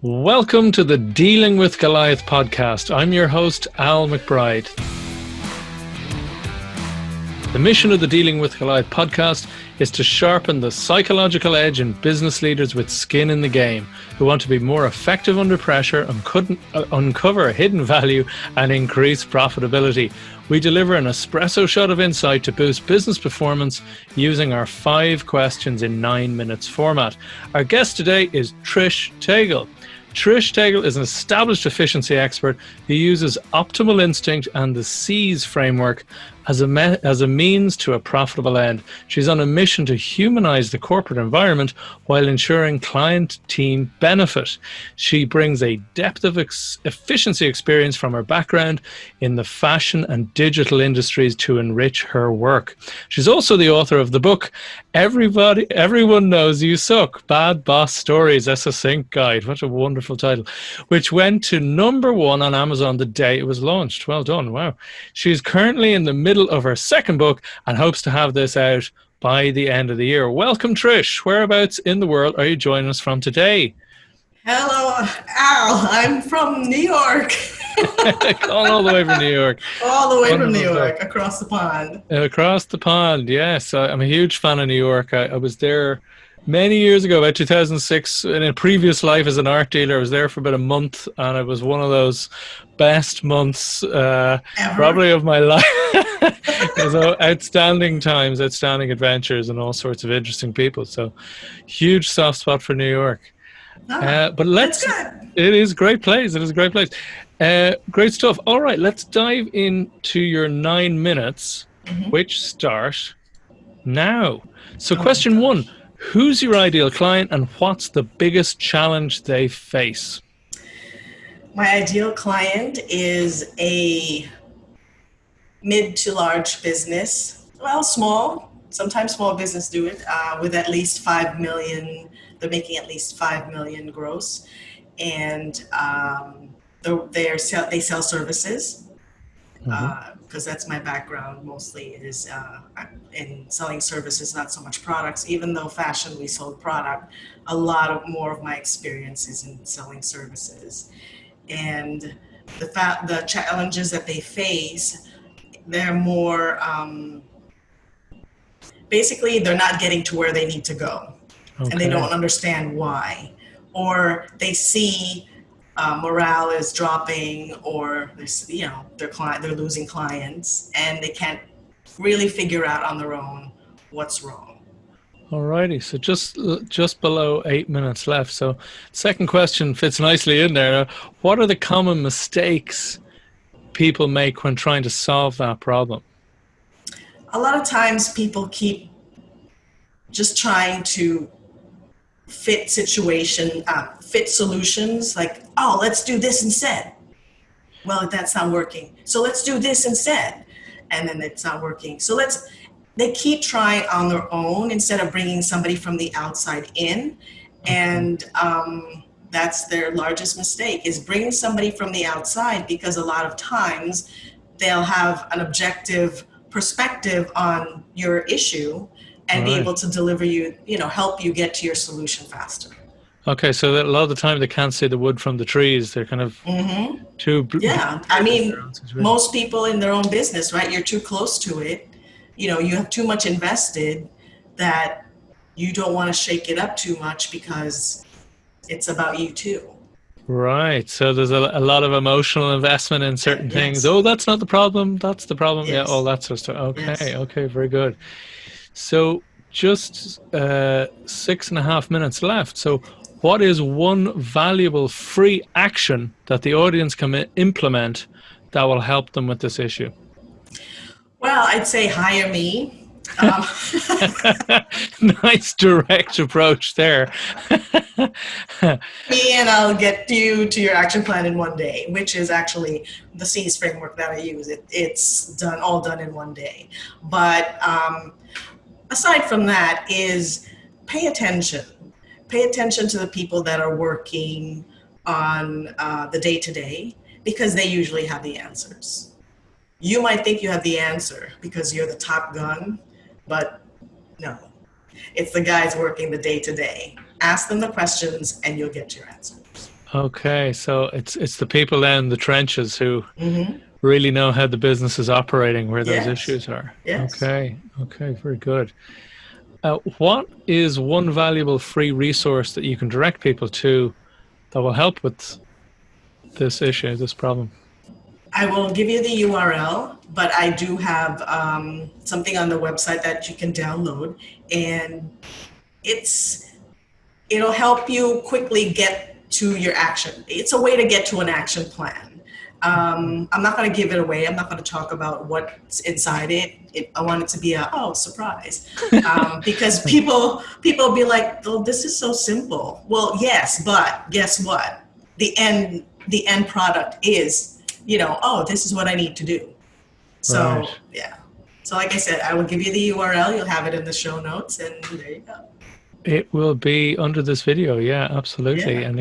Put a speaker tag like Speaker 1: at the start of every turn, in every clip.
Speaker 1: Welcome to the Dealing with Goliath podcast. I'm your host, Al McBride. The mission of the Dealing with Goliath podcast is to sharpen the psychological edge in business leaders with skin in the game who want to be more effective under pressure and couldn't uncover hidden value and increase profitability. We deliver an espresso shot of insight to boost business performance using our 5 questions in 9 minutes format. Our guest today is Trish Tagle. Trish Tagle is an established efficiency expert who uses optimal instinct and the C's framework as a means to a profitable end. She's on a mission to humanize the corporate environment while ensuring client team benefit. She brings a depth of efficiency experience from her background in the fashion and digital industries to enrich her work. She's also the author of the book, Everyone Knows You Suck, Bad Boss Stories, a Succinct Guide. What a wonderful title, which went to #1 on Amazon the day it was launched. Well done. Wow. She's currently in the middle of her second book and hopes to have this out by the end of the year. Welcome, Trish. Whereabouts in the world are you joining us from today?
Speaker 2: Hello, Al. I'm from New York.
Speaker 1: Calling all the way from New York.
Speaker 2: All the way from New York, across the pond.
Speaker 1: Across the pond, yes. I'm a huge fan of New York. I was there many years ago, about 2006, in a previous life as an art dealer. I was there for about a month, and it was one of those best months probably of my life. So outstanding times, outstanding adventures, and all sorts of interesting people. So huge soft spot for New York. But let's. It is a great place. It is a great place. Great stuff. All right, let's dive into your 9 minutes, which start now. So, question 1: who's your ideal client, and what's the biggest challenge they face?
Speaker 2: My ideal client is a mid to large business. Well, small. Sometimes small business do it with at least 5 million. They're making at least 5 million gross, and they sell services because that's my background mostly is in selling services, not so much products. Even though fashion, we sold product, a lot more of my experience is in selling services. And the challenges that they face, they're more basically they're not getting to where they need to go. Okay. And they don't understand why, or they see morale is dropping, or they're losing clients, and they can't really figure out on their own what's wrong.
Speaker 1: Alrighty, so just below 8 minutes left. So, second question fits nicely in there. What are the common mistakes people make when trying to solve that problem?
Speaker 2: A lot of times, people keep just trying to fit solutions, like, oh, let's do this instead. Well, that's not working. So let's do this instead. And then it's not working. So they keep trying on their own instead of bringing somebody from the outside in. And that's their largest mistake, is bringing somebody from the outside, because a lot of times they'll have an objective perspective on your issue and be able to deliver you, help you get to your solution faster.
Speaker 1: Okay, so that a lot of the time they can't see the wood from the trees. They're kind of too...
Speaker 2: Yeah, I mean, most people in their own business, right? You're too close to it. You have too much invested that you don't want to shake it up too much because it's about you too.
Speaker 1: Right. So there's a lot of emotional investment in certain things. Oh, that's not the problem. That's the problem. Yes. Yeah, all that sort of stuff. Okay, yes. Okay, very good. So just 6.5 minutes left. So what is one valuable free action that the audience can implement that will help them with this issue?
Speaker 2: Well, I'd say hire me.
Speaker 1: Nice direct approach there.
Speaker 2: Me, and I'll get you to your action plan in 1 day, which is actually the C's framework that I use. It's all done in 1 day. But aside from that is pay attention. Pay attention to the people that are working on the day-to-day, because they usually have the answers. You might think you have the answer because you're the top gun, but no. It's the guys working the day-to-day. Ask them the questions and you'll get your answers.
Speaker 1: Okay, so it's the people down in the trenches who
Speaker 2: Hmm.
Speaker 1: really know how the business is operating, where those
Speaker 2: Yes.
Speaker 1: issues are.
Speaker 2: Yes.
Speaker 1: Okay, very good. What is one valuable free resource that you can direct people to that will help with this issue, this problem?
Speaker 2: I will give you the URL, but I do have something on the website that you can download, and it's it'll help you quickly get to your action. It's a way to get to an action plan. I'm not going to give it away. I'm not going to talk about what's inside it. I want it to be a surprise, because people be like, "Oh, this is so simple." Well, yes, but guess what? The end product is, oh, this is what I need to do.
Speaker 1: Right.
Speaker 2: So yeah. So like I said, I will give you the URL. You'll have it in the show notes, and there you go.
Speaker 1: It will be under this video. Yeah, absolutely.
Speaker 2: Yeah.
Speaker 1: And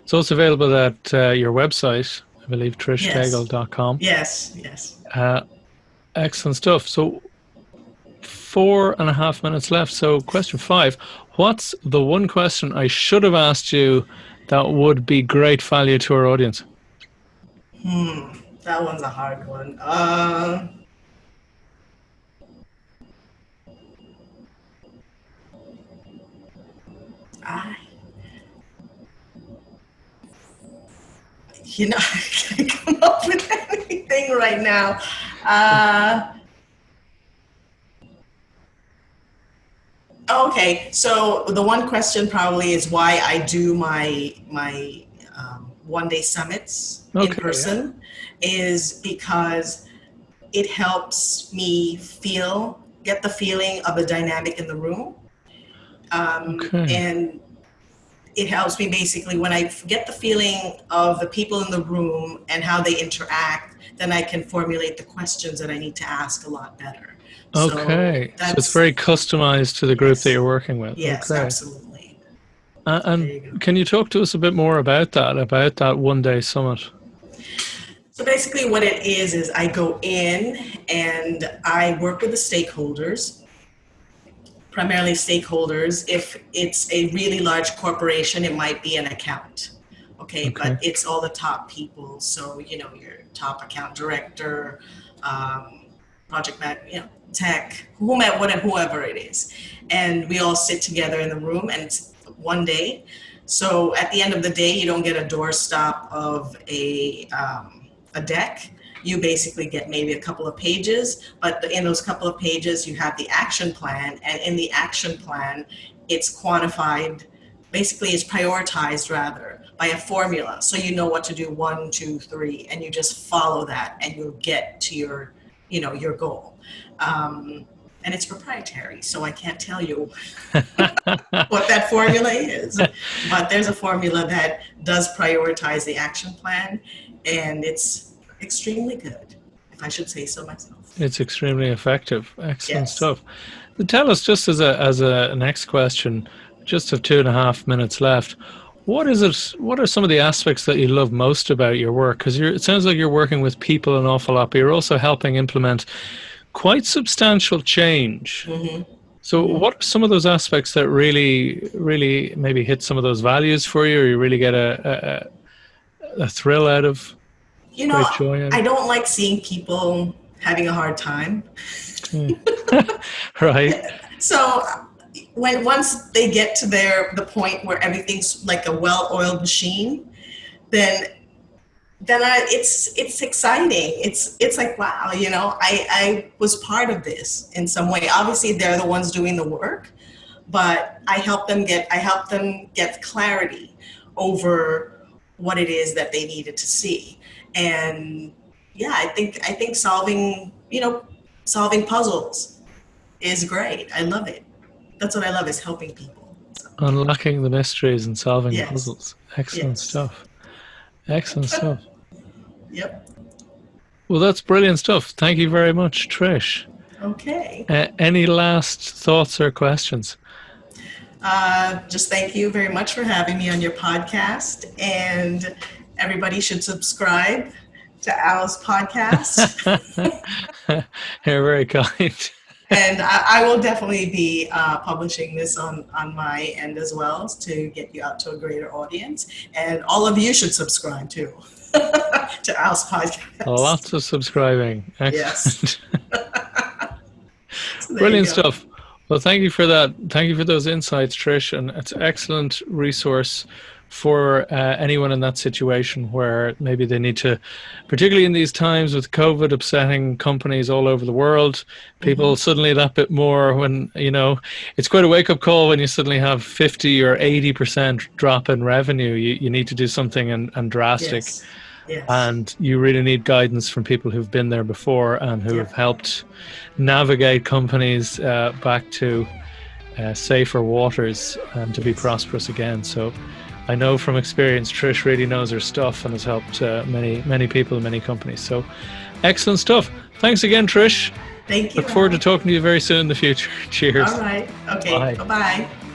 Speaker 1: it's also available at your website, I believe,
Speaker 2: Yes.
Speaker 1: trishtaggle.com.
Speaker 2: Yes. Yes.
Speaker 1: Uh, excellent stuff. So 4.5 minutes left. So question 5, what's the one question I should have asked you that would be great value to our audience?
Speaker 2: That one's a hard one. I, I can't come up with anything right now. Okay, so the one question probably is why I do my 1 day summits in
Speaker 1: Okay, yeah.
Speaker 2: person, is because it helps me get the feeling of the dynamic in the room.
Speaker 1: Okay.
Speaker 2: And it helps me basically when I get the feeling of the people in the room and how they interact, then I can formulate the questions that I need to ask a lot better. So
Speaker 1: Okay. So it's
Speaker 2: that's,
Speaker 1: very customized to the group that
Speaker 2: yes,
Speaker 1: you're working with.
Speaker 2: yes,
Speaker 1: Okay.
Speaker 2: absolutely. There
Speaker 1: And
Speaker 2: you go.
Speaker 1: can you talk to us a bit more about that 1 day summit?
Speaker 2: So basically what it is I go in and I work with the stakeholders, primarily stakeholders. If it's a really large corporation, it might be an account. Okay,
Speaker 1: Okay.
Speaker 2: but it's all the top people. So, your top account director, project manager, tech, whoever it is. And we all sit together in the room and it's 1 day. So at the end of the day, you don't get a doorstop of a deck. You basically get maybe a couple of pages, but in those couple of pages, you have the action plan. And in the action plan, it's quantified, basically it's prioritized rather by a formula. So you know what to do, 1, 2, 3, and you just follow that and you'll get to your goal. And it's proprietary, so I can't tell you what that formula is. But there's a formula that does prioritize the action plan, and it's extremely good, if I should say so myself.
Speaker 1: It's extremely effective. Excellent
Speaker 2: Yes.
Speaker 1: stuff. Tell us, just as a next question, just have 2.5 minutes left. What is it? What are some of the aspects that you love most about your work? Because it sounds like you're working with people an awful lot, but you're also helping implement quite substantial change.
Speaker 2: Hmm.
Speaker 1: So,
Speaker 2: Hmm.
Speaker 1: what are some of those aspects that really, really maybe hit some of those values for you, or you really get a thrill out of,
Speaker 2: You know,
Speaker 1: great joy out
Speaker 2: I
Speaker 1: of?
Speaker 2: don't like seeing people having a hard time.
Speaker 1: Okay. Right.
Speaker 2: So when once they get to the point where everything's like a well-oiled machine, then it's exciting. It's like, wow, I was part of this in some way. Obviously, they're the ones doing the work, but I help them get clarity over what it is that they needed to see. And yeah, I think solving puzzles is great. I love it. That's what I love, is helping people. So,
Speaker 1: Unlocking the mysteries and solving
Speaker 2: yes.
Speaker 1: puzzles. Excellent
Speaker 2: Yes.
Speaker 1: stuff. Excellent stuff.
Speaker 2: Yep.
Speaker 1: Well, that's brilliant stuff. Thank you very much, Trish.
Speaker 2: Okay.
Speaker 1: Any last thoughts or questions?
Speaker 2: Just thank you very much for having me on your podcast, and everybody should subscribe to Al's podcast.
Speaker 1: You're very kind.
Speaker 2: And I will definitely be publishing this on my end as well to get you out to a greater audience. And all of you should subscribe too to our podcast.
Speaker 1: Lots of subscribing.
Speaker 2: Yes.
Speaker 1: Excellent.
Speaker 2: So there you
Speaker 1: Brilliant
Speaker 2: go.
Speaker 1: stuff. Well, thank you for that. Thank you for those insights, Trish. And it's an excellent resource for anyone in that situation where maybe they need to, particularly in these times with COVID upsetting companies all over the world, people suddenly that bit more when, it's quite a wake-up call when you suddenly have 50 or 80% drop in revenue. You need to do something and drastic.
Speaker 2: Yes. Yes.
Speaker 1: And you really need guidance from people who've been there before and who have helped navigate companies back to safer waters and to be prosperous again. So I know from experience, Trish really knows her stuff and has helped many people, many companies. So excellent stuff. Thanks again, Trish.
Speaker 2: Thank you.
Speaker 1: Look forward to talking to you very soon in the future. Cheers.
Speaker 2: All right. Okay.
Speaker 1: Bye.
Speaker 2: Bye-bye.